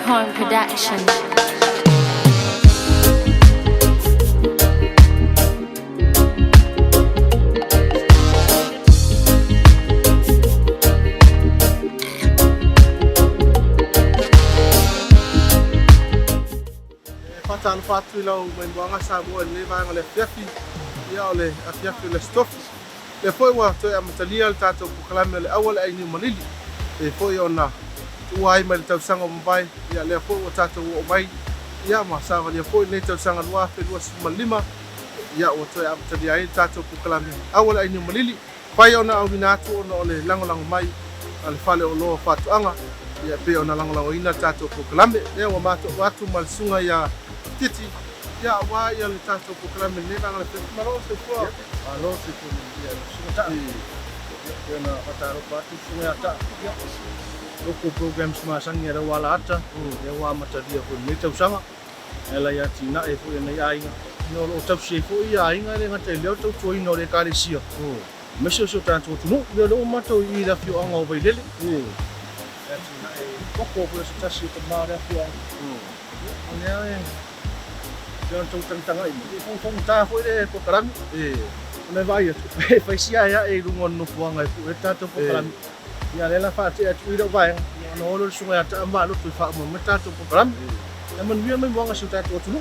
Capricorn Production. Fatan fatu lau mai buanga sa mo le vanga le fiafi ia ole a fiafi le stof le foi wa to am talia tato kukalame le awal ai ni manili e foi ona uai mai tau sanga mbai ia le foi wa tato o mai ia ma sa va le foi le tau sanga lua fe lua sima lima ia o to am talia ai tato kukalame awal ai ni manili pai ona au vinatu ona ole langolango mai ale fale o lo fatu anga ia pe ona langolango ina tato kukalame le wa mato watu malsunga ia titi ya wa ya le tato kukalame le vanga le maro se fo Alo se ko dia suta ya na pataro patu sunga ta ya loko program smasang ya wala ata ya wa mata dia ko me tau sanga ela ya tina e fo na ya inga no lo tau se fo ya inga le ngata le tau toi no le kale sia me se so tanto tu no le lo mato i da fio anga o lele ya tina e koko ko se tasi to mara fio ya jangan tentang ai fong ta foi de pokaran ne vai fai sia ya e lungon no fuanga e tato pokaran ya le la fa te tu do vai no lo sunga ta ma lo tu fa mo tato pokaran e man vi me buanga su tato tu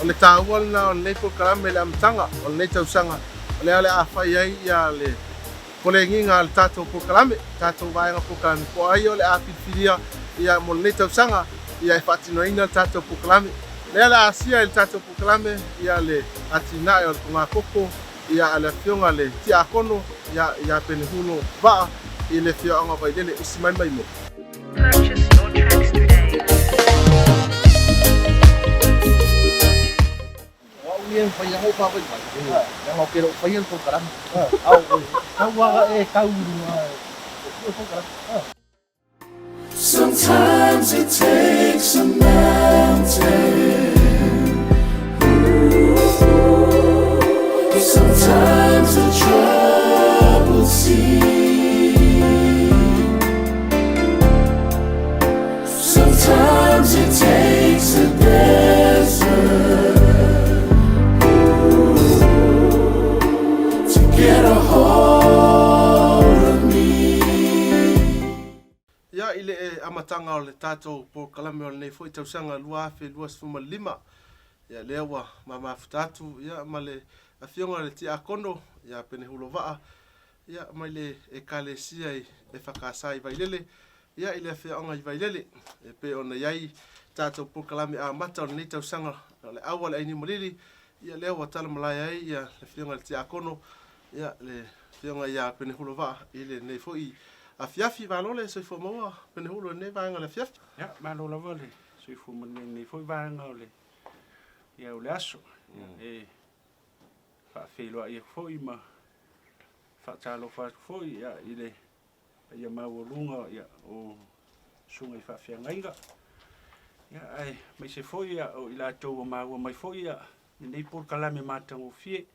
o le tawal na o le kukalame le amtanga o le tau sanga o le ale a fai ai ya le kole nginga al tato kukalame tato vai nga kukalame ko ai o le a pifiria ya mo le tau sanga ya fatino ina tato kukalame Lela asia il tato kukalame ia le atina e o kunga koko ia ala fionga le tia kono ia penehuno ba ile fionga vai dele usimai mai mo. Purchase your tracks today. wa ulien fai ho pa vai vai ya ho kero fai el kukalame au wa e kau Sometimes it takes a mountain. Sometimes a troubled sea. Sometimes it takes a desert to get a hold of me. Ia ile e amatanga o le tato kukalame o le foi tau sanga lua fe lua sfuma lima. Ia lewa mama futatu ia male a fionga le tia kono ia penehulo vaa ia mai le e kalesia e whakasai vailele ia ile fionga i vailele e pe ona iai tato kukalame a mata o nei tau sanga le awal ai ni malili ia lewa tala malai ai ia le fionga le tia kono ia le fionga ia penehulo vaa ile nei foi a fiafi valole so fo moa penehulo nei vanga le fiafi ya ma lo la vole so fu mo ne foi va ngole ya o le aso e fa felo ia foi ma fa talo fa foi ya ile ia ma o lunga ya o sunga fa fia ngainga ya ai mai se foi ya o ila to ma o mai foi ya nei por kalame mata o fie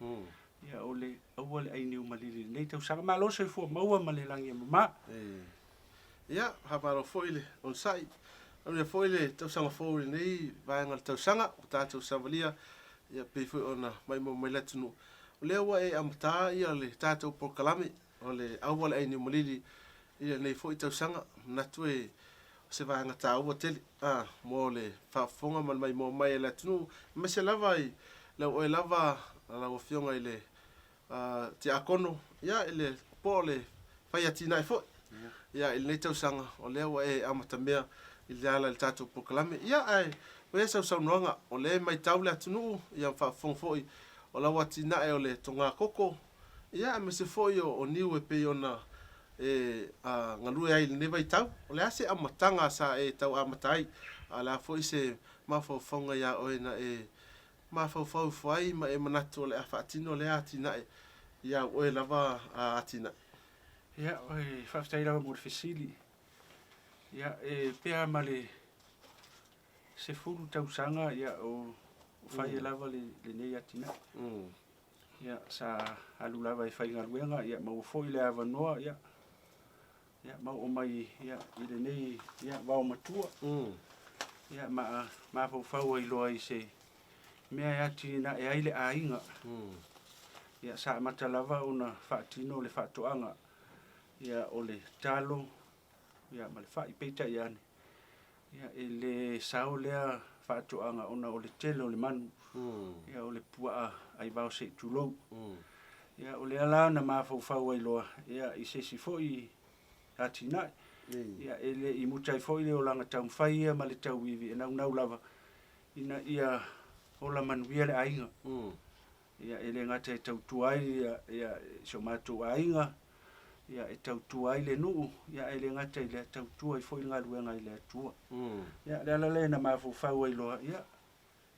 ya ole awole ai niu malili nei tau sanga ma lo so fu ma ma le langi ma ia haparo foile on sai ona foile tau sanga foile nei vanga tau sanga o tatou savalia ia pe foi ona mai mo mai latunu o le wa e amta ia le tatou pokalame o le awal ai ni molili ia nei foi tau sanga na tue se vanga ta o tele mo le fa fonga mai mo mai latunu me se lava i le o lava la o fionga ile ti akono ia ile pole fai atina fo ia il nei tau sanga o le wa e amata mea il ala le tatou pokalame ia ai o esa saunoanga o le mai taule atunu ia fa fonfoi o la watina e o le tonga koko ia me se foi o niu e pe ona ngalu ai le vai tau o le ase amatanga sa e tau amatai ala foi se mafo fonga ia o na mafo fau fai ma e manatu le afatino le atina ia o e lava atina ya oi fa stai la mo fisili ya pe male se fulu tau sanga ya o fai lava le nei atina ya sa alu lava e fai ngaluenga ya mo foi le avanoa ya mau o mai ia ile nei ia wao matua ia ma fau ai loa i se mea ati na e aile ainga ia sa mata lava una whaatino le whaatoanga ia o le talo ia ma le wha i peita i ane ia e le sao lea whaatoanga ona o le tele o le manu ia o le pua ai vau se tulou ia o le ala na ma fau ai loa ia i se si foi ati na ia ele i mutai foi le o langa tau whai ia ma le tau iwi e nau lava ina ia o la manuia le ainga ia ele ngata e tau tuai ia so matu ainga ia e tau tuai le nuu ia ele ngata i le tau tuai foi ngā luenga i le tua ia le ala le na ma fau ai loa ia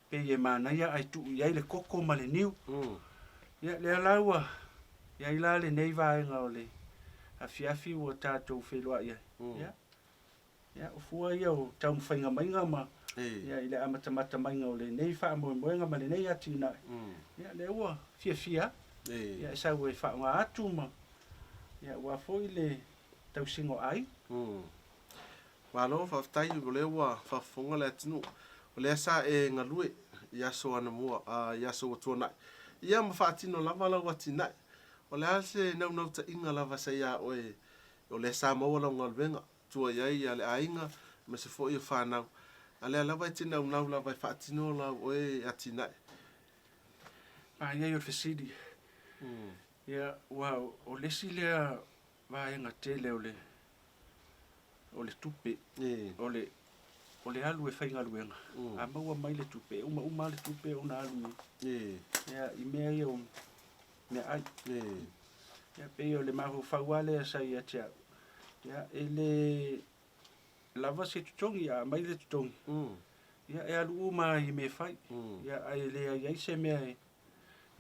pe e mana ia ai tu ia le koko ma le niu ia le ala ua ia ila le nei vaenga o le afiafi ua tātou wheloa ia ia o fua ia o tau mwhainga mainga ma ia i le amatamata mainga o le nei wha moenga ma le nei ati na ia le ua fia ia sa ue wha ngā atu ma ia ua foi le tau singo ai Walo whaftai o le ua whafonga le atinu o le asa e ngalue ia so ana mua ia so tuana ia ma whaatino lava lau ati nai o le ase nau ta inga lava sa ia o le sa maua lau ngalwenga tua iai a le ainga ma se fo i whanau a le lava i tina nau lava i whaatino lau oe ati nai ia i o fesidi ia wow o lesi lea vaenga tele o le tupe o le alu e whainga luenga a maua mai le tupe uma le tupe o na alu ia i mea ia o mea ai ia pe o le mahu whauale a sai atia ia e le lava se tutongi a mai le tutongi ia e alu uma i me whai ia ai le ai se mea